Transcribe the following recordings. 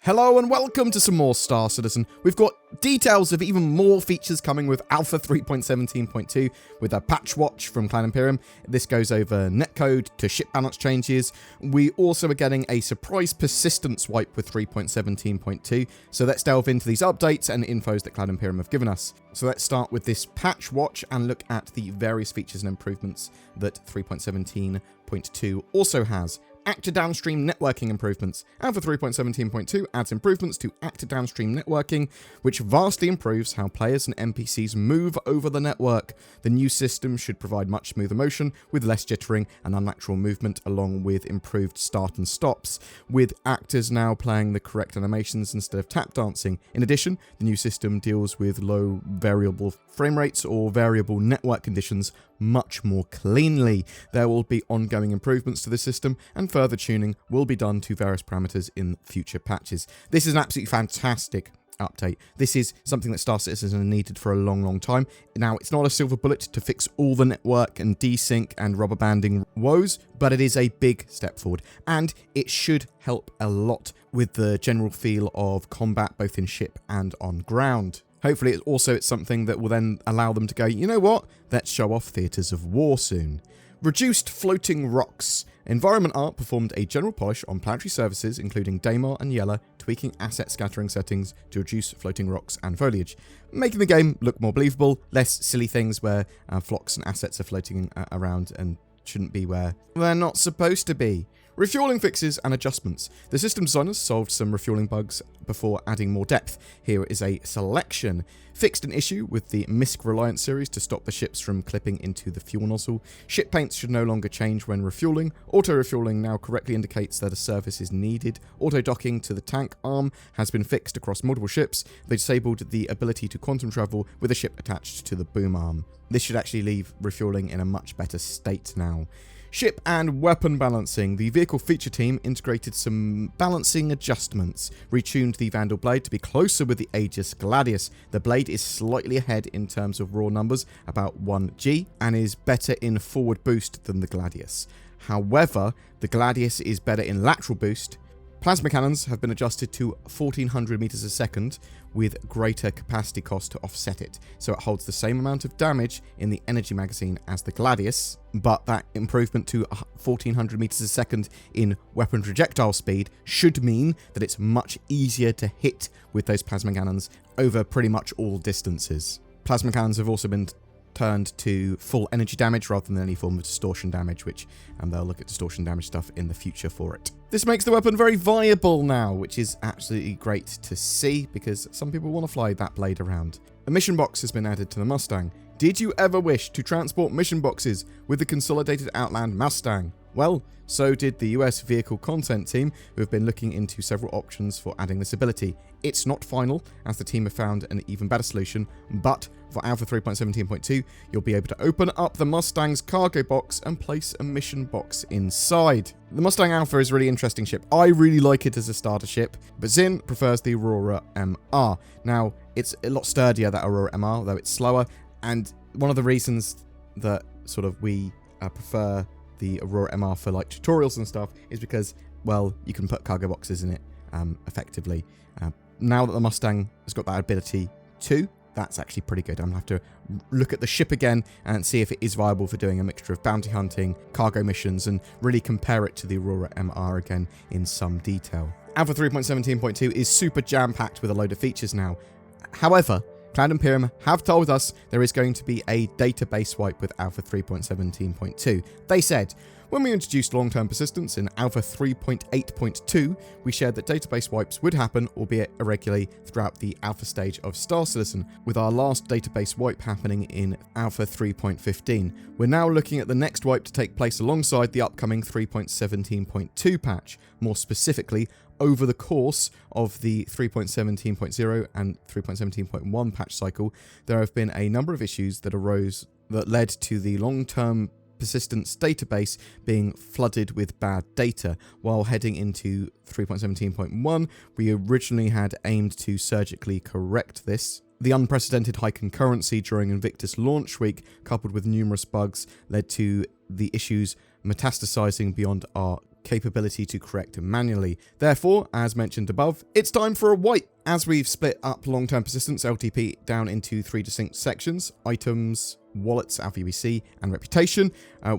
Hello and welcome to some more Star Citizen. We've got details of even more features coming with Alpha 3.17.2 with a patch watch from Cloud Imperium. This goes over netcode to ship balance changes. We also are getting a surprise persistence wipe with 3.17.2. So let's delve into these updates and infos that Cloud Imperium have given us. So let's start with this patch watch and look at the various features and improvements that 3.17.2 also has. Actor downstream networking improvements. Alpha 3.17.2 adds improvements to actor downstream networking, which vastly improves how players and NPCs move over the network. The new system should provide much smoother motion, with less jittering and unnatural movement, along with improved start and stops, with actors now playing the correct animations instead of tap dancing. In addition, the new system deals with low variable frame rates or variable network conditions much more cleanly. There will be ongoing improvements to the system, and further tuning will be done to various parameters in future patches. This is an absolutely fantastic update. This is something that Star Citizen has needed for a long time. Now, it's not a silver bullet to fix all the network and desync and rubber banding woes, but it is a big step forward, and it should help a lot with the general feel of combat both in ship and on ground. Hopefully, it's something that will then allow them to go, you know what, let's show off theatres of war soon. Reduced floating rocks. Environment Art performed a general polish on planetary surfaces, including Daymar and Yella, tweaking asset scattering settings to reduce floating rocks and foliage, making the game look more believable, less silly things where flocks and assets are floating around and shouldn't be where they're not supposed to be. Refueling fixes and adjustments. The system designers solved some refueling bugs before adding more depth. Here is a selection. Fixed an issue with the MISC Reliance series to stop the ships from clipping into the fuel nozzle. Ship paints should no longer change when refueling. Auto-refueling now correctly indicates that a service is needed. Auto-docking to the tank arm has been fixed across multiple ships. They disabled the ability to quantum travel with a ship attached to the boom arm. This should actually leave refueling in a much better state now. Ship and weapon balancing. The vehicle feature team integrated some balancing adjustments, retuned the Vandal blade to be closer with the Aegis Gladius. The blade is slightly ahead in terms of raw numbers, about 1G, and is better in forward boost than the Gladius. However, the Gladius is better in lateral boost. Plasma cannons have been adjusted to 1400 meters a second with greater capacity cost to offset it. So it holds the same amount of damage in the energy magazine as the Gladius, but that improvement to 1400 meters a second in weapon projectile speed should mean that it's much easier to hit with those plasma cannons over pretty much all distances. Plasma cannons have also been turned to full energy damage rather than any form of distortion damage, which they'll look at distortion damage stuff in the future for it. This makes the weapon very viable now, which is absolutely great to see because some people want to fly that blade around. A mission box has been added to the Mustang. Did you ever wish to transport mission boxes with the consolidated Outland Mustang? Well, so did the US vehicle content team, who have been looking into several options for adding this ability. It's not final, as the team have found an even better solution, but for Alpha 3.17.2, you'll be able to open up the Mustang's cargo box and place a mission box inside. The Mustang Alpha is a really interesting ship. I really like it as a starter ship, but Zin prefers the Aurora MR. Now, it's a lot sturdier, that Aurora MR, though it's slower, and one of the reasons that sort of we prefer the Aurora MR for like tutorials and stuff is because, well, you can put cargo boxes in it effectively. Now that the Mustang has got that ability too, that's actually pretty good. I'm going to have to look at the ship again and see if it is viable for doing a mixture of bounty hunting, cargo missions, and really compare it to the Aurora MR again in some detail. Alpha 3.17.2 is super jam-packed with a load of features now. However, Cloud Imperium have told us there is going to be a database wipe with Alpha 3.17.2. They said, when we introduced long-term persistence in Alpha 3.8.2, we shared that database wipes would happen, albeit irregularly, throughout the alpha stage of Star Citizen, with our last database wipe happening in Alpha 3.15. We're now looking at the next wipe to take place alongside the upcoming 3.17.2 patch. More specifically, over the course of the 3.17.0 and 3.17.1 patch cycle, there have been a number of issues that arose that led to the long-term persistence database being flooded with bad data. While heading into 3.17.1, we originally had aimed to surgically correct this. The unprecedented high concurrency during Invictus launch week, coupled with numerous bugs, led to the issues metastasizing beyond our capability to correct manually. Therefore, as mentioned above, it's time for a wipe. As we've split up long-term persistence LTP down into 3 distinct sections, items, wallets, Alpha UEC, and reputation,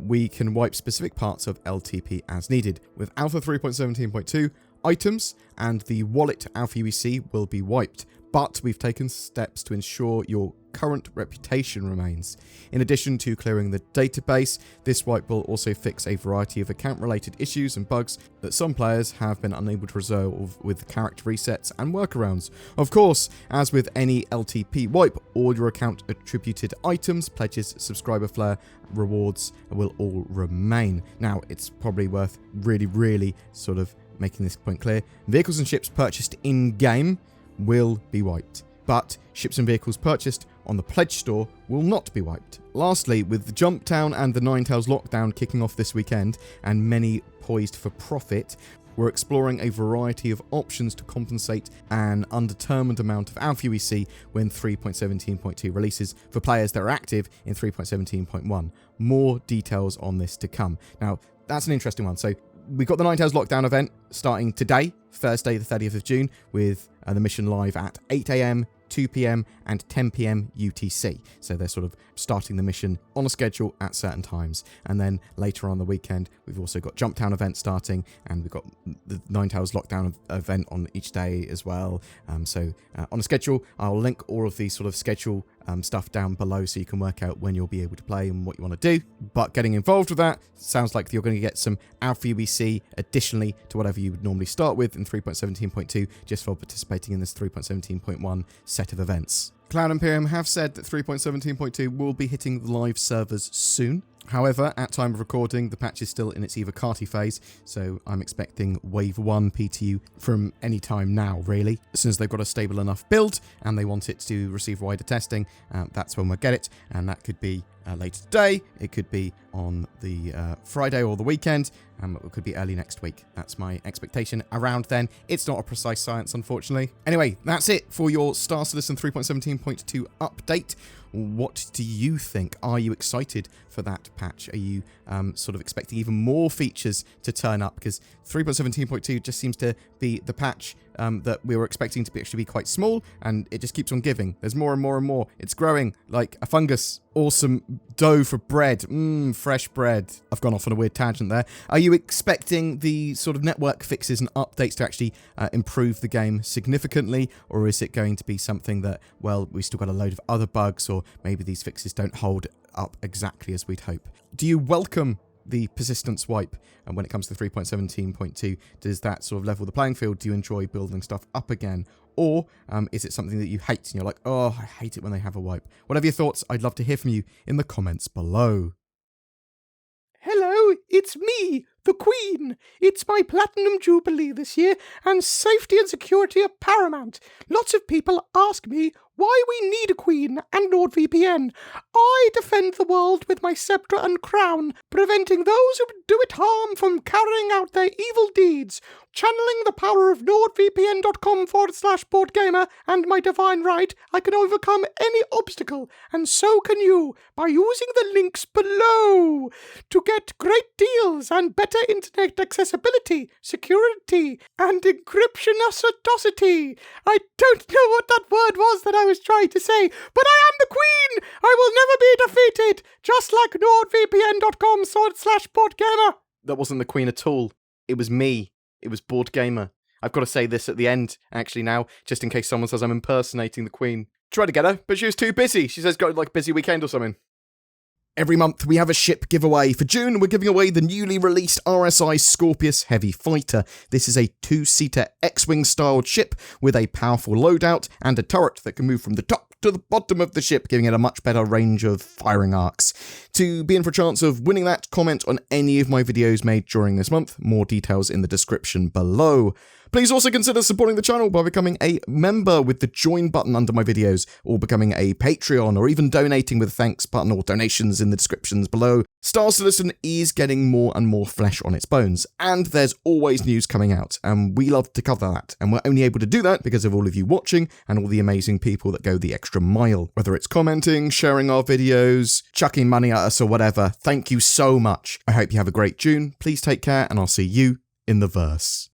we can wipe specific parts of LTP as needed. With Alpha 3.17.2, items and the wallet Alpha UEC will be wiped, but we've taken steps to ensure your current reputation remains. In addition to clearing the database, this wipe will also fix a variety of account-related issues and bugs that some players have been unable to resolve with character resets and workarounds. Of course, as with any LTP wipe, all your account attributed items, pledges, subscriber flair, rewards will all remain. Now, it's probably worth really sort of making this point clear. Vehicles and ships purchased in-game will be wiped, but ships and vehicles purchased on the pledge store will not be wiped. Lastly, with the Jumptown and the Ninetales lockdown kicking off this weekend, and many poised for profit, we're exploring a variety of options to compensate an undetermined amount of Alpha UEC when 3.17.2 releases for players that are active in 3.17.1. More details on this to come. Now, that's an interesting one. So we've got the Ninetales lockdown event starting today, Thursday the 30th of June, with the mission live at 8 AM, 2 PM and 10 PM UTC. So they're sort of starting the mission on a schedule at certain times. And then later on the weekend, we've also got Jumptown event starting, and we've got the Ninetales lockdown event on each day as well. So on a schedule, I'll link all of these sort of schedule stuff down below so you can work out when you'll be able to play and what you want to do. But getting involved with that sounds like you're going to get some Alpha UEC additionally to whatever you would normally start with in 3.17.2 just for participating in this 3.17.1 set of events. Cloud Imperium have said that 3.17.2 will be hitting the live servers soon. However, at time of recording, the patch is still in its EVOCATI phase, so I'm expecting Wave 1 PTU from any time now, really. As soon as they've got a stable enough build and they want it to receive wider testing, that's when we'll get it, and that could be later today, it could be on the Friday or the weekend, it could be early next week. That's my expectation around then. It's not a precise science, unfortunately. Anyway, that's it for your Star Citizen 3.17.2 update. What do you think? Are you excited for that patch? Are you sort of expecting even more features to turn up? Because 3.17.2 just seems to be the patch that we were expecting to actually be quite small, and it just keeps on giving. There's more and more and more. It's growing like a fungus. Awesome dough for bread. Fresh bread. I've gone off on a weird tangent there. Are you expecting the sort of network fixes and updates to actually improve the game significantly, or is it going to be something that, well, we still got a load of other bugs, or maybe these fixes don't hold up exactly as we'd hope? Do you welcome the persistence wipe, and when it comes to 3.17.2, does that sort of level the playing field? Do you enjoy building stuff up again? Or is it something that you hate and you're like, oh, I hate it when they have a wipe? Whatever your thoughts, I'd love to hear from you in the comments below. Hello, it's me, the Queen. It's my Platinum Jubilee this year, and safety and security are paramount. Lots of people ask me why we need a Queen and NordVPN. I defend the world with my sceptre and crown, preventing those who do it harm from carrying out their evil deeds. Channeling the power of nordvpn.com/BoredGamer and my divine right, I can overcome any obstacle, and so can you, by using the links below to get great deals and better internet accessibility, security, and encryption acidity. I don't know what that word was that I was trying to say, but I am the Queen! I will never be defeated, just like nordvpn.com/BoredGamer. That wasn't the Queen at all. It was me. It was BoredGamer. I've got to say this at the end, actually, now, just in case someone says I'm impersonating the Queen. Tried to get her, but she was too busy. She says got like a busy weekend or something. Every month we have a ship giveaway. For June, we're giving away the newly released RSI Scorpius Heavy Fighter. This is a 2-seater X-Wing styled ship with a powerful loadout and a turret that can move from the top to the bottom of the ship, giving it a much better range of firing arcs. To be in for a chance of winning that, comment on any of my videos made during this month. More details in the description below. Please also consider supporting the channel by becoming a member with the join button under my videos, or becoming a Patreon, or even donating with a thanks button or donations in the descriptions below. Star Citizen is getting more and more flesh on its bones, and there's always news coming out, and we love to cover that, and we're only able to do that because of all of you watching and all the amazing people that go the extra mile. Whether it's commenting, sharing our videos, chucking money at us or whatever, thank you so much. I hope you have a great June. Please take care, and I'll see you in the verse.